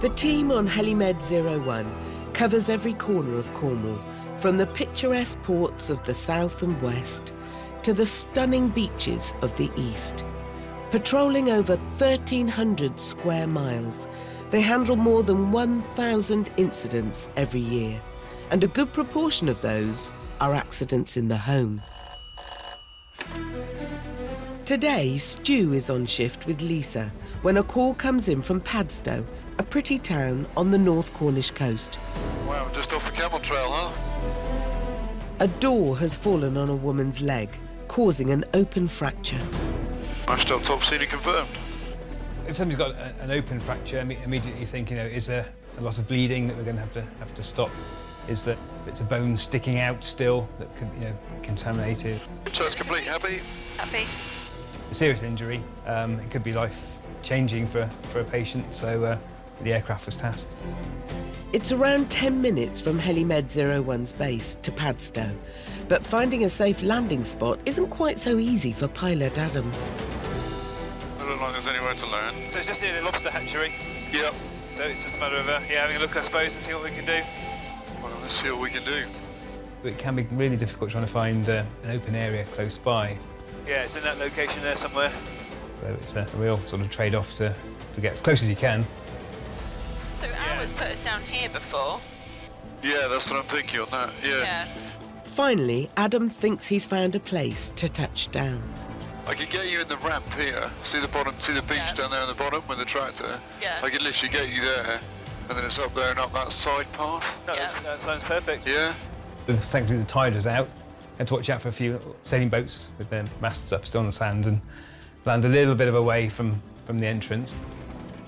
The team on Helimed 01 covers every corner of Cornwall, from the picturesque ports of the south and west to the stunning beaches of the east. Patrolling over 1,300 square miles, they handle more than 1,000 incidents every year, and a good proportion of those are accidents in the home. Today, Stu is on shift with Lisa when a call comes in from Padstow, a pretty town on the North Cornish coast. Wow, just off the camel trail, huh? A door has fallen on a woman's leg, causing an open fracture. Smashed up top, seen it confirmed. If somebody's got an open fracture, immediately think, is there a lot of bleeding that we're going to have to stop? Is that bits of bone sticking out still that could, contaminated? So it's complete, happy? Happy. A serious injury, it could be life-changing for a patient, so the aircraft was tasked. It's around 10 minutes from Helimed 01's base to Padstow, but finding a safe landing spot isn't quite so easy for pilot Adam. Doesn't look like there's anywhere to land. So it's just near the lobster hatchery? Yep. So it's just a matter of having a look, I suppose, and see what we can do. Well, let's see what we can do. It can be really difficult trying to find an open area close by. Yeah, it's in that location there somewhere. So it's a real sort of trade-off to get as close as you can. So Hours put us down here before. Yeah, that's what I'm thinking on that, yeah. Finally, Adam thinks he's found a place to touch down. I could get you in the ramp here. See the bottom, see the beach down there in the bottom with the tractor? Yeah. I could literally get you there, and then it's up there and up that side path. That sounds perfect. Yeah? Thankfully the tide was out. Had to watch out for a few sailing boats with their masts up still on the sand and land a little bit of away from the entrance.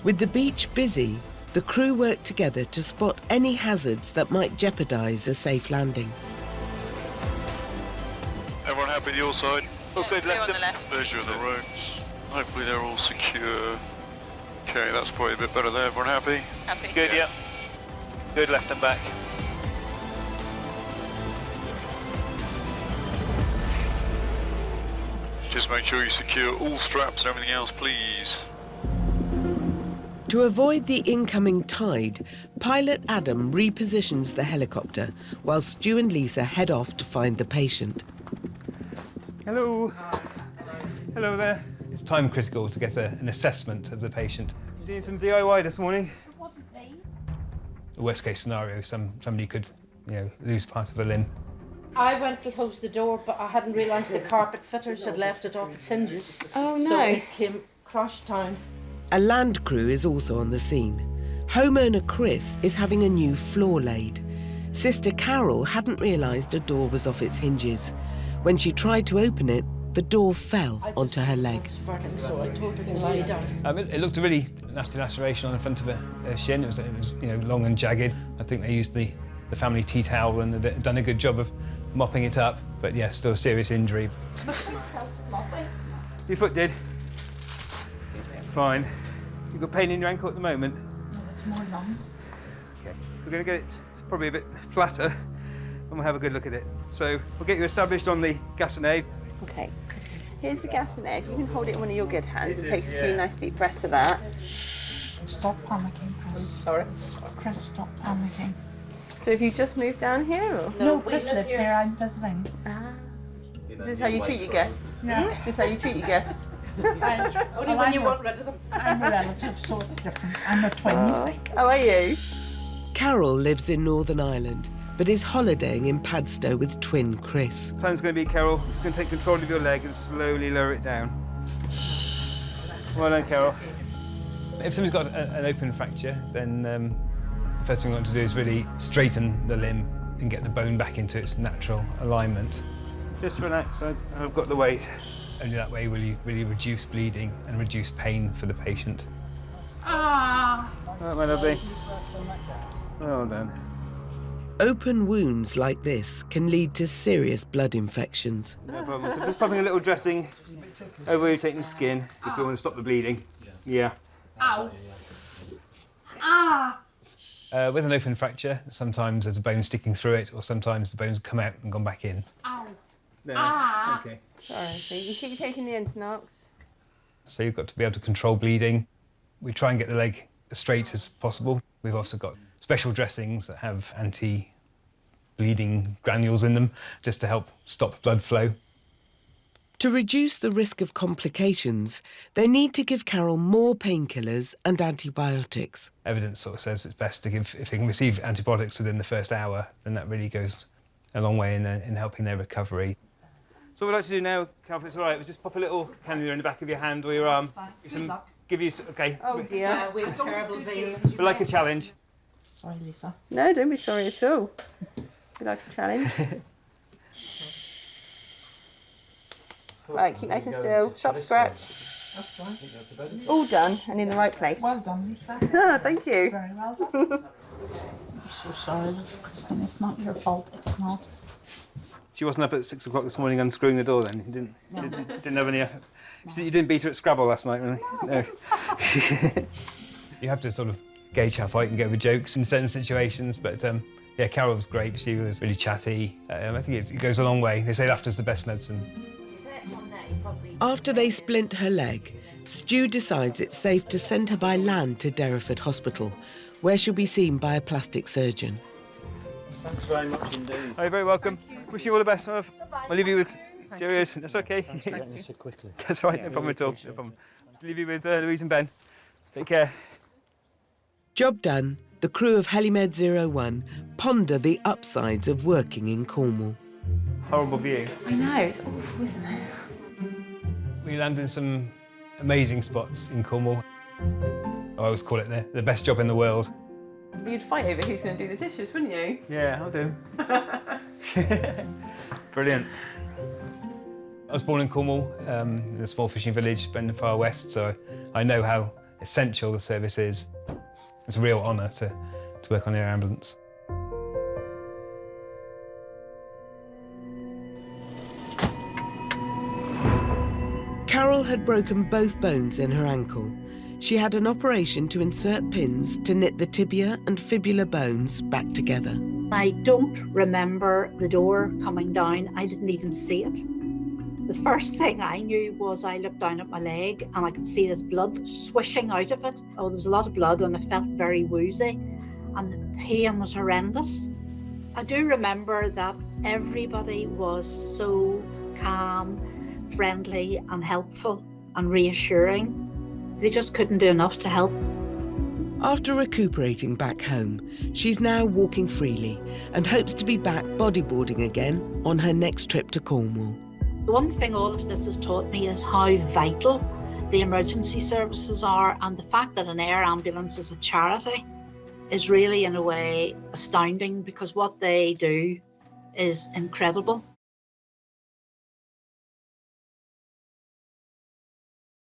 With the beach busy, the crew work together to spot any hazards that might jeopardise a safe landing. Everyone happy with your side? Oh, good, On the left. There's you in the ropes. Hopefully they're all secure. Okay, that's probably a bit better there. Everyone happy? Happy. Good, yeah. Good, left and back. Just make sure you secure all straps and everything else, please. To avoid the incoming tide, pilot Adam repositions the helicopter while Stu and Lisa head off to find the patient. Hello. Hello there. It's time critical to get an assessment of the patient. You doing some DIY this morning? It wasn't me. The worst case scenario, somebody could, lose part of a limb. I went to close the door, but I hadn't realised the carpet fitters had left it off its hinges. Oh, no. So it came crashed down. A land crew is also on the scene. Homeowner Chris is having a new floor laid. Sister Carol hadn't realised a door was off its hinges. When she tried to open it, the door fell onto her leg. Spurting, so I told her to lie down. It looked a really nasty laceration on the front of her shin. It was long and jagged. I think they used the family tea towel and they'd done a good job of mopping it up, but yeah, still a serious injury. Your foot did? Fine. You've got pain in your ankle at the moment? No, it's more numb. Okay. We're going to get it probably a bit flatter and we'll have a good look at it. So we'll get you established on the gassonet. Okay, here's the gassonet. If you can hold it in one of your good hands and take a few nice deep breaths of that. Stop panicking, Chris. Sorry. Chris, stop panicking. So have you just moved down here? Or? No, Chris lives here. I'm visiting. Ah. Is this how you treat your guests? Yeah. Is this how you treat your guests? Only when you want rid of them. I'm a relative, so it's different. I'm a twin, you see. Oh, are you? Carol lives in Northern Ireland, but is holidaying in Padstow with twin Chris. Plan's going to be, Carol, it's going to take control of your leg and slowly lower it down. Well done, Carol. If somebody's got an open fracture, then the first thing we want to do is really straighten the limb and get the bone back into its natural alignment. Just relax, I've got the weight. Only that way will you really reduce bleeding and reduce pain for the patient. Ah! Right, my lovely. Well done. Open wounds like this can lead to serious blood infections. No problem. So just popping a little dressing over irritating skin if we want to stop the bleeding. Yeah. Ow! Ah! With an open fracture, sometimes there's a bone sticking through it, or sometimes the bone's come out and gone back in. Ow! There. Ah! Okay. Sorry, so you keep taking the Internox. So you've got to be able to control bleeding. We try and get the leg as straight as possible. We've also got special dressings that have anti-bleeding granules in them, just to help stop blood flow. To reduce the risk of complications, they need to give Carol more painkillers and antibiotics. Evidence sort of says it's best to give, if they can receive antibiotics within the first hour, then that really goes a long way in helping their recovery. So what we'd like to do now, Carol, if it's all right, we'll just pop a little cannula in the back of your hand or your arm. Give you, okay. Oh dear. We have terrible veins. We'd like a challenge. Sorry, Lisa. No, don't be sorry at all. We like a challenge. Right, keep nice and still. Stop scratch. That's right. All done and in the right place. Well done, Lisa. Ah, thank you. Very well done. I'm so sorry, love, Kristen. It's not your fault. It's not. She wasn't up at 6 o'clock this morning unscrewing the door then? You didn't have any... You didn't beat her at Scrabble last night, really? No. You have to sort of gauge how far you can go with jokes in certain situations, but yeah, Carol was great. She was really chatty. I think it goes a long way. They say laughter's the best medicine. After they splint her leg, Stu decides it's safe to send her by land to Derriford Hospital, where she'll be seen by a plastic surgeon. Thanks very much indeed. Oh, you're very welcome. Wish you all the best, love. I'll leave you with... Cheerios. That's okay. Thanks for getting so quickly. That's all right, no problem at all. No problem. I'll leave you with Louise and Ben. Take care. Job done, the crew of Helimed 01 ponder the upsides of working in Cornwall. Horrible view. I know, it's awful, isn't it? We land in some amazing spots in Cornwall. I always call it the best job in the world. You'd fight over who's going to do the dishes, wouldn't you? Yeah, I'll do. Brilliant. I was born in Cornwall, in a small fishing village, Brendan Far West, so I know how essential the service is. It's a real honour to work on air ambulance. Carol had broken both bones in her ankle. She had an operation to insert pins to knit the tibia and fibula bones back together. I don't remember the door coming down. I didn't even see it. The first thing I knew was I looked down at my leg and I could see this blood swishing out of it. Oh, there was a lot of blood and I felt very woozy and the pain was horrendous. I do remember that everybody was so calm, friendly and helpful and reassuring. They just couldn't do enough to help. After recuperating back home, she's now walking freely and hopes to be back bodyboarding again on her next trip to Cornwall. The one thing all of this has taught me is how vital the emergency services are, and the fact that an air ambulance is a charity is really, in a way, astounding, because what they do is incredible.